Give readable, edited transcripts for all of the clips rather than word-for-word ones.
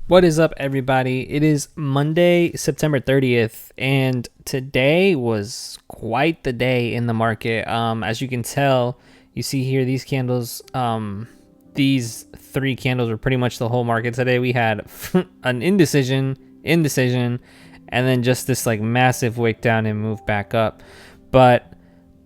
What is up, everybody? It is Monday, September 30th, and today was quite the day in the market. As you can tell, you see here these candles, these three candles were pretty much the whole market today. We had an indecision, and then just this like massive wick down and move back up. But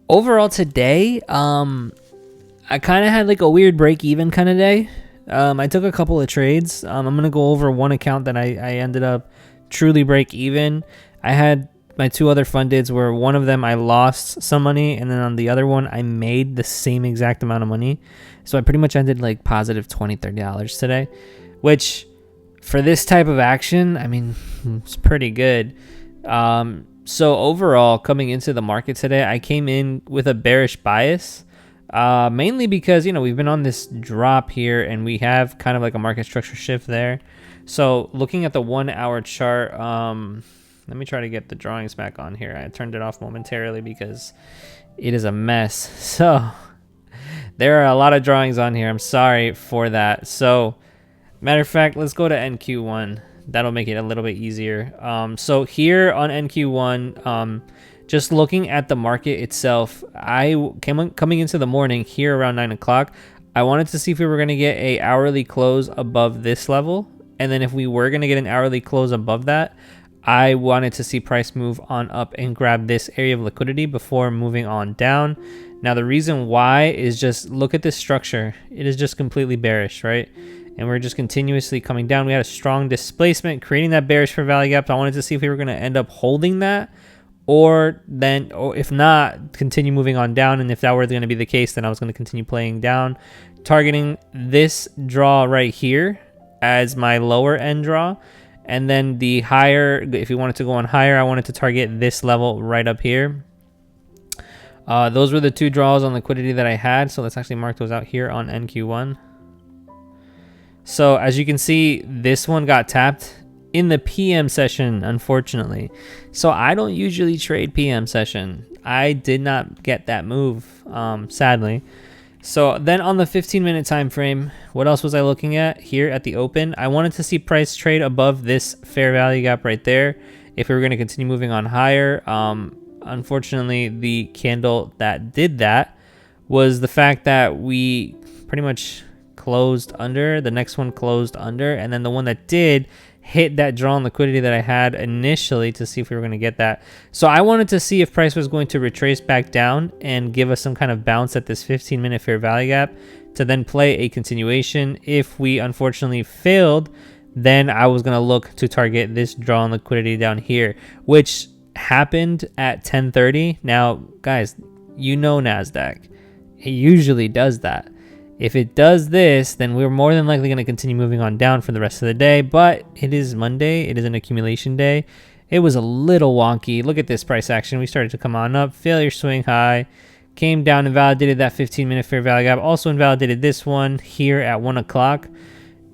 overall today, I kind of had like a weird break even kind of day. I took a couple of trades. I'm going to go over one account that I ended up truly break even. I had my two other fundeds where one of them I lost some money, and then on the other one I made the same exact amount of money. So I pretty much ended like positive $20, $30 today, which for this type of action, I mean, it's pretty good. So overall, coming into the market today, I came in with a bearish bias. Mainly because, we've been on this drop here and we have kind of like a market structure shift there. So looking at the 1 hour chart, let me try to get the drawings back on here. I turned it off momentarily because it is a mess. So there are a lot of drawings on here. I'm sorry for that. So matter of fact, let's go to NQ1. That'll make it a little bit easier. So here on NQ1, just looking at the market itself, coming into the morning here around 9 o'clock, I wanted to see if we were going to get a hourly close above this level. And then if we were going to get an hourly close above that, I wanted to see price move on up and grab this area of liquidity before moving on down. Now, the reason why is just look at this structure. It is just completely bearish, right? And we're just continuously coming down. We had a strong displacement, creating that bearish fair value gap. I wanted to see if we were going to end up holding that, or if not, continue moving on down. And if that were going to be the case, then I was going to continue playing down, targeting this draw right here as my lower end draw. And then the higher, if you wanted to go on higher, I wanted to target this level right up here. Those were the two draws on liquidity that I had. So let's actually mark those out here on NQ1. So as you can see, this one got tapped in the PM session, unfortunately. So I don't usually trade PM session. I did not get that move, sadly. So then on the 15-minute time frame, what else was I looking at here at the open? I wanted to see price trade above this fair value gap right there if we were going to continue moving on higher. Unfortunately, the candle that did that was the fact that we pretty much closed under. The next one closed under, and then the one that did hit that draw on liquidity that I had initially to see if we were going to get that. So I wanted to see if price was going to retrace back down and give us some kind of bounce at this 15-minute fair value gap to then play a continuation. If we unfortunately failed, then I was going to look to target this draw on liquidity down here, which happened at 10:30. Now, guys, NASDAQ. It usually does that. If it does this, then we're more than likely going to continue moving on down for the rest of the day. But it is Monday. It is an accumulation day. It was a little wonky. Look at this price action. We started to come on up. Failure swing high. Came down and validated that 15-minute fair value gap. Also invalidated this one here at 1 o'clock.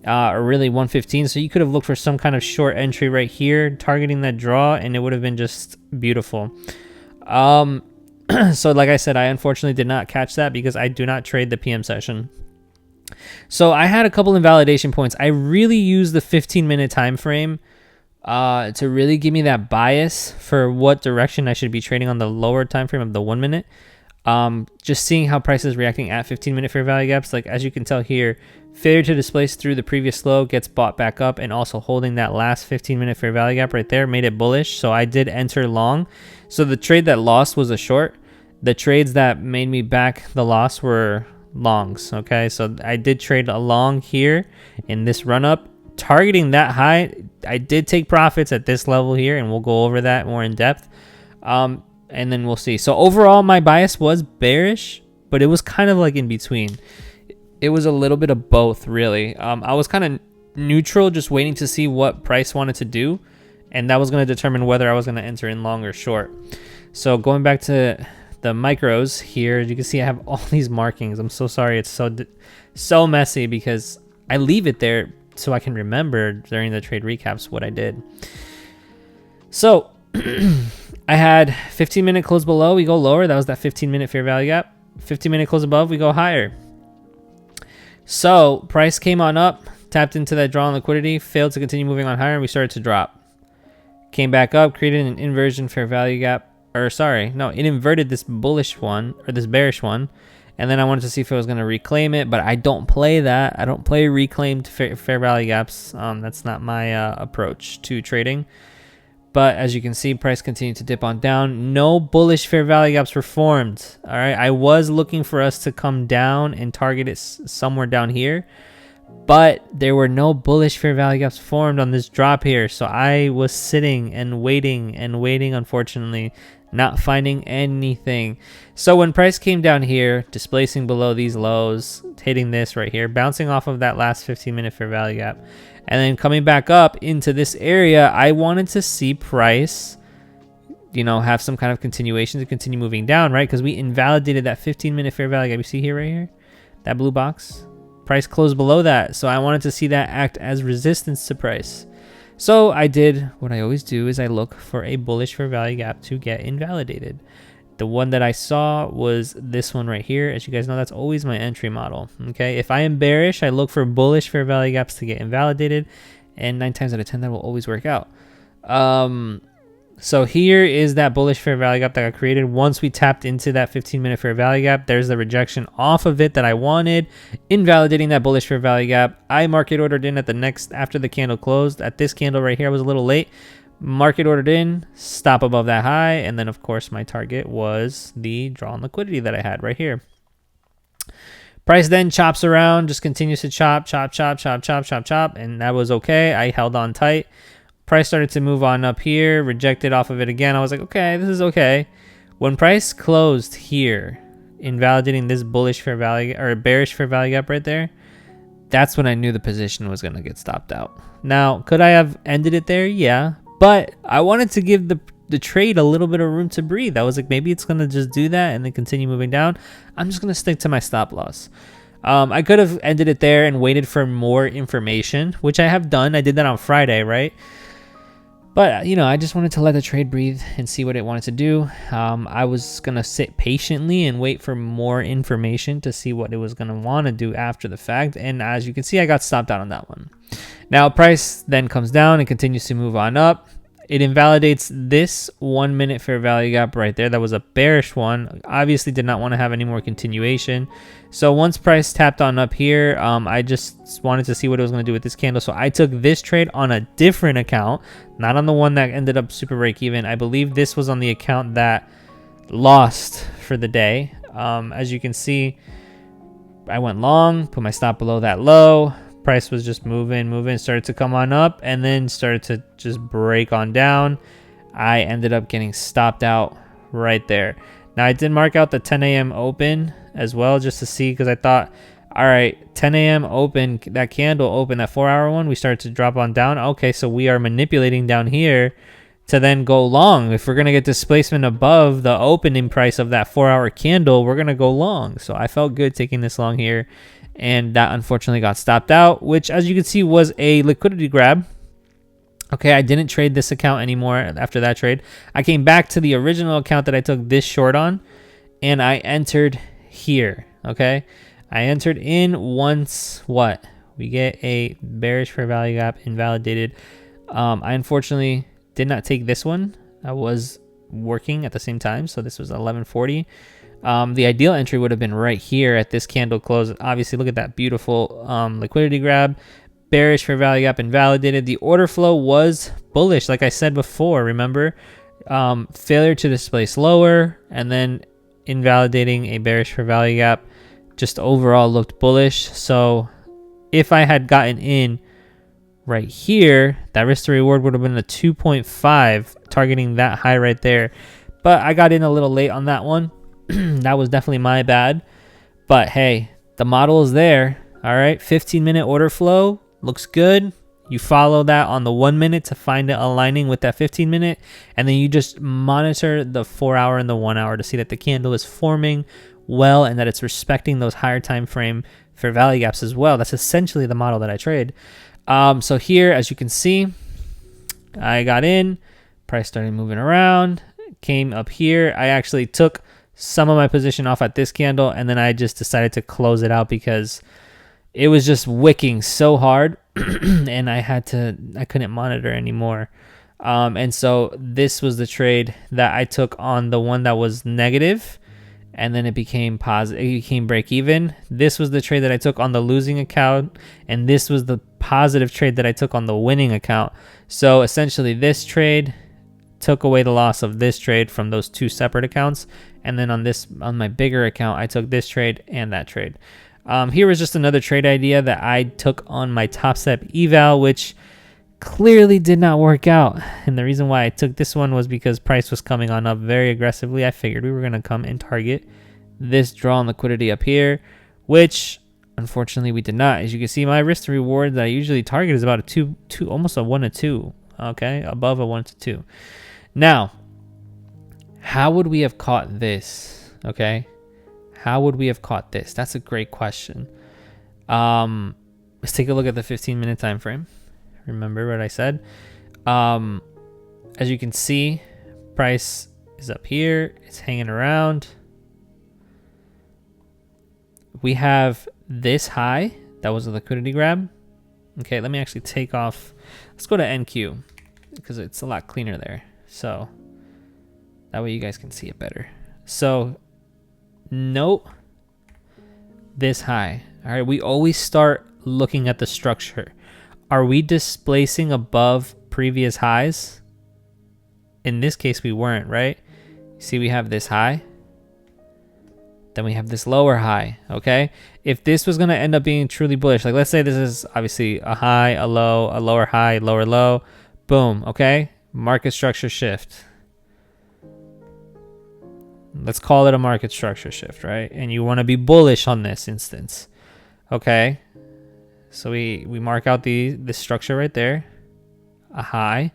Or really 1:15. So you could have looked for some kind of short entry right here, targeting that draw, and it would have been just beautiful. So like I said, I unfortunately did not catch that because I do not trade the PM session. So I had a couple invalidation points. I really used the 15-minute time frame to really give me that bias for what direction I should be trading on the lower time frame of the 1 minute. Just seeing how price is reacting at 15-minute fair value gaps. Like as you can tell here, failure to displace through the previous low gets bought back up, and also holding that last 15-minute fair value gap right there made it bullish. So I did enter long. So the trade that lost was a short. The trades that made me back the loss were longs. Okay, so I did trade a long here in this run up, targeting that high. I did take profits at this level here, and we'll go over that more in depth. And then we'll see. So overall, my bias was bearish, but it was kind of like in between. It was a little bit of both, really. I was kind of neutral, just waiting to see what price wanted to do, and that was going to determine whether I was going to enter in long or short. So going back to the micros here, you can see I have all these markings. I'm so sorry. It's so messy because I leave it there so I can remember during the trade recaps what I did. So I had 15-minute close below, we go lower. That was that 15-minute fair value gap. 15-minute close above, we go higher. So price came on up tapped into that draw on liquidity, failed to continue moving on higher, and we started to drop. Came back up, created an inversion fair value gap, or sorry, no, it inverted this bullish one, or this bearish one, and then I wanted to see if it was going to reclaim it, but I don't play that. I don't play reclaimed fair value gaps. That's not my approach to trading. But as you can see, price continued to dip on down. No bullish fair value gaps were formed. All right, I was looking for us to come down and target it somewhere down here, but there were no bullish fair value gaps formed on this drop here. So I was sitting and waiting, unfortunately, not finding anything. So when price came down here, displacing below these lows, hitting this right here, bouncing off of that last 15-minute fair value gap, and then coming back up into this area, I wanted to see price, you know, have some kind of continuation to continue moving down, right? Because we invalidated that 15-minute fair value gap. You see here, right here, that blue box? Price closed below that, so I wanted to see that act as resistance to price. So I did what I always do, is I look for a bullish fair value gap to get invalidated. The one that I saw was this one right here. As you guys know, that's always my entry model. Okay, if I am bearish, I look for bullish fair value gaps to get invalidated, and 9 times out of 10 that will always work out. So here is that bullish fair value gap that got created. Once we tapped into that 15-minute fair value gap, there's the rejection off of it that I wanted, invalidating that bullish fair value gap. I market ordered in at the next, after the candle closed. At this candle right here, I was a little late. Market ordered in, stop above that high, and then of course my target was the draw on liquidity that I had right here. Price then chops around, just continues to chop, and that was okay. I held on tight. Price started to move on up here, rejected off of it again. I was like, okay, this is okay. When price closed here, invalidating this bullish fair value or bearish fair value gap right there, that's when I knew the position was going to get stopped out. Now, could I have ended it there? Yeah, but I wanted to give the trade a little bit of room to breathe. I was like, maybe it's going to just do that and then continue moving down. I'm just going to stick to my stop loss. I could have ended it there and waited for more information, which I have done. I did that on Friday, right? But, you know, I just wanted to let the trade breathe and see what it wanted to do. I was going to sit patiently and wait for more information to see what it was going to want to do after the fact. And as you can see, I got stopped out on that one. Now, price then comes down and continues to move on up. It invalidates this 1 minute fair value gap right there. That was a bearish one. Obviously did not want to have any more continuation. So once price tapped on up here, I just wanted to see what it was going to do with this candle. So I took this trade on a different account, not on the one that ended up super break even. I believe this was on the account that lost for the day. As you can see, I went long, put my stop below that low. Price was just moving, started to come on up, and then started to just break on down. I ended up getting stopped out right there. Now, I did mark out the 10 a.m. open as well, just to see, because I thought, all right, 10 a.m. open, that candle open, that 4-hour one, we started to drop on down. Okay, so we are manipulating down here to then go long. If we're going to get displacement above the opening price of that 4-hour candle, we're going to go long. So I felt good taking this long here. And that unfortunately got stopped out, which, as you can see, was a liquidity grab. Okay, I didn't trade this account anymore after that trade. I came back to the original account that I took this short on, and I entered here. Okay, I entered in once what? We get a bearish fair value gap invalidated. I unfortunately did not take this one. I was working at the same time, so this was 11:40. The ideal entry would have been right here at this candle close. Obviously, look at that beautiful liquidity grab. Bearish fair value gap invalidated. The order flow was bullish, like I said before, remember? Failure to displace lower, and then invalidating a bearish fair value gap just overall looked bullish. So if I had gotten in right here, that risk to reward would have been a 2.5, targeting that high right there. But I got in a little late on that one. That was definitely my bad, but hey, the model is there. All right, 15-minute order flow looks good. You follow that on the 1 minute to find it aligning with that 15-minute, and then you just monitor the 4-hour and the 1 hour to see that the candle is forming well and that it's respecting those higher time frame fair value gaps as well. That's essentially the model that I trade. So here, as you can see, I got in, price started moving around, came up here. I actually took some of my position off at this candle, and then I just decided to close it out because it was just wicking so hard and I couldn't monitor anymore. And so this was the trade that I took on the one that was negative, and then it became positive. It became break even. This was the trade that I took on the losing account, and this was the positive trade that I took on the winning account. So essentially this trade took away the loss of this trade from those two separate accounts, and then on my bigger account I took this trade and that trade. Here was just another trade idea that I took on my Top Step eval, which clearly did not work out. And the reason why I took this one was because price was coming on up very aggressively. I figured we were going to come and target this draw on liquidity up here, which unfortunately we did not. As you can see, my risk to reward that I usually target is about a 2, almost a 1 to 2. Okay, above a 1 to 2. Now, how would we have caught this? Okay, how would we have caught this? That's a great question. Let's take a look at the 15-minute time frame. Remember what I said. As you can see, price is up here. It's hanging around. We have this high. That was a liquidity grab. Okay, let me actually take off. Let's go to NQ because it's a lot cleaner there. So that way you guys can see it better. So note this high. All right, we always start looking at the structure. Are we displacing above previous highs? In this case, we weren't, right? See, we have this high. Then we have this lower high, okay? If this was going to end up being truly bullish, like let's say this is obviously a high, a low, a lower high, lower low, boom, okay? Market structure shift. Let's call it a market structure shift, right? And you want to be bullish on this instance, okay? So we mark out this structure right there, a high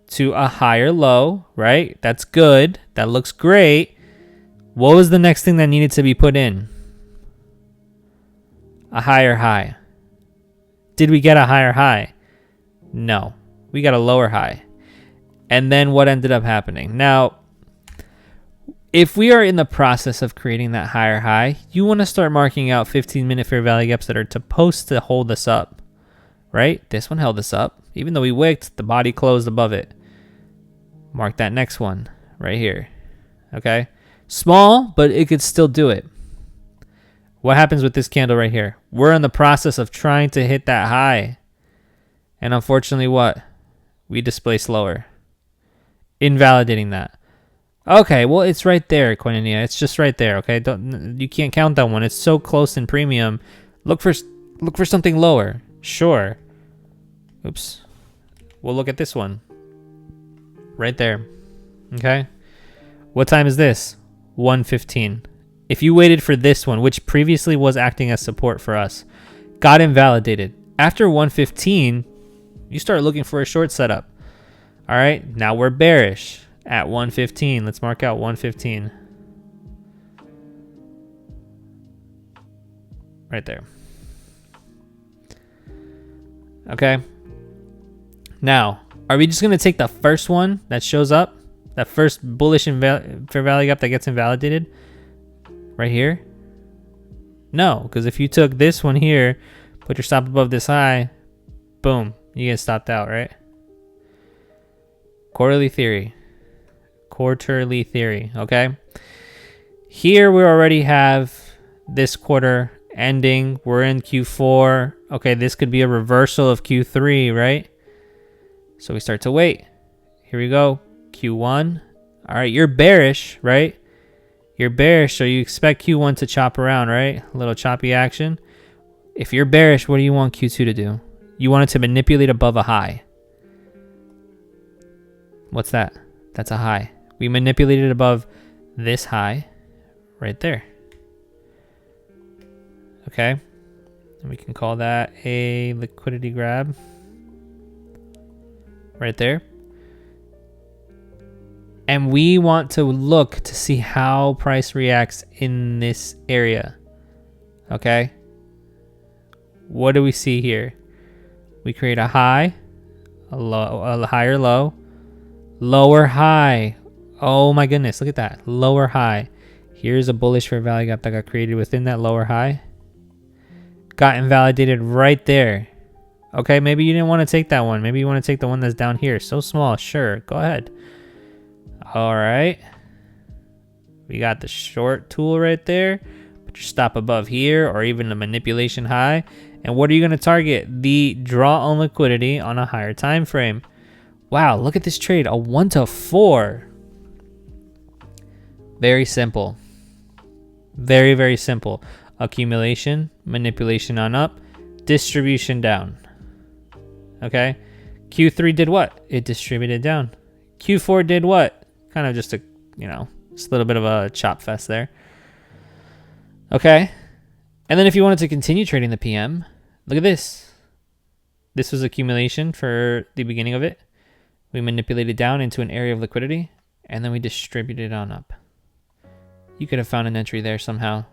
to a higher low, right? That's good. That looks great. What was the next thing that needed to be put in? A higher high. Did we get a higher high? No, we got a lower high. And then what ended up happening? Now, if we are in the process of creating that higher high, you want to start marking out 15-minute fair value gaps that are supposed to hold us up, right? This one held us up. Even though we wicked, the body closed above it. Mark that next one right here, okay? Small, but it could still do it. What happens with this candle right here? We're in the process of trying to hit that high. And unfortunately, what? We displaced lower, invalidating that. Okay, well, it's right there, Koinonia. It's just right there, okay? You can't count that one. It's so close in premium. Look for something lower. Sure. Oops. We'll look at this one. Right there. Okay? What time is this? 1:15. If you waited for this one, which previously was acting as support for us, got invalidated. After 1:15, you start looking for a short setup. All right? Now we're bearish. At 1:15, let's mark out 1:15. Right there. Okay. Now, are we just going to take the first one that shows up? That first bullish fair value gap that gets invalidated? Right here? No, because if you took this one here, put your stop above this high, boom, you get stopped out, right? Quarterly theory, okay? Here we already have this quarter ending. We're in Q4. Okay, this could be a reversal of Q3, right? So we start to wait. Here we go, Q1. All right, you're bearish, right? You're bearish, so you expect Q1 to chop around, right? A little choppy action. If you're bearish, what do you want Q2 to do? You want it to manipulate above a high. What's that? That's a high. We manipulated above this high right there. Okay. And we can call that a liquidity grab right there. And we want to look to see how price reacts in this area. Okay. What do we see here? We create a high, a low, a higher low, lower high. Oh my goodness, look at that. Lower high. Here's a bullish fair value gap that got created within that lower high. got invalidated right there. Okay, maybe you didn't want to take that one. Maybe you want to take the one that's down here. So small, sure, go ahead. All right. We got the short tool right there. Put your stop above here, or even the manipulation high. And what are you going to target? The draw on liquidity on a higher time frame. Wow, look at this trade, a 1-to-4. Very simple. Very, very simple. Accumulation, manipulation on up, distribution down. Okay, Q3 did what? It distributed down. Q4 did what? Kind of just a, just a little bit of a chop fest there. Okay, and then if you wanted to continue trading the PM, look at this. This was accumulation for the beginning of it. We manipulated down into an area of liquidity, and then we distributed on up. You could have found an entry there somehow.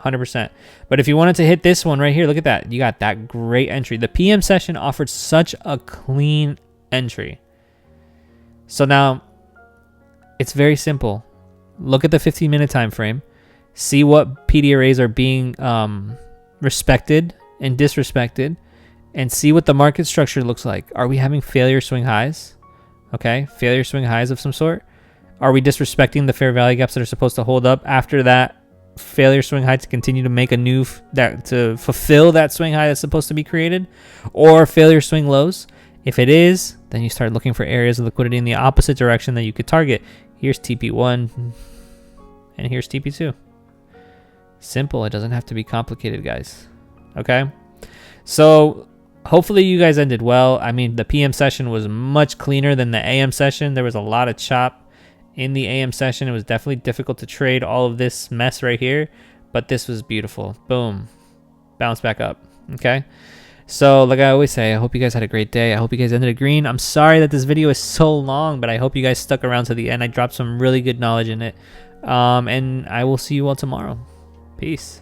100%. But if you wanted to hit this one right here, look at that. You got that great entry. The PM session offered such a clean entry. So now it's very simple. Look at the 15-minute time frame. See what PD arrays are being respected and disrespected, and see what the market structure looks like. Are we having failure swing highs? Okay, failure swing highs of some sort. Are we disrespecting the fair value gaps that are supposed to hold up after that failure swing high to continue to make a new to fulfill that swing high that's supposed to be created, or failure swing lows? If it is, then you start looking for areas of liquidity in the opposite direction that you could target. Here's TP1 and here's TP2. Simple. It doesn't have to be complicated, guys. Okay, so hopefully you guys ended well. I mean, the PM session was much cleaner than the AM session. There was a lot of chop in the AM session. It was definitely difficult to trade all of this mess right here, but this was beautiful. Boom, bounce back up. Okay, so like I always say, I hope you guys had a great day. I hope you guys ended it green. I'm sorry that this video is so long, but I hope you guys stuck around to the end. I dropped some really good knowledge in it, and I will see you all tomorrow. Peace.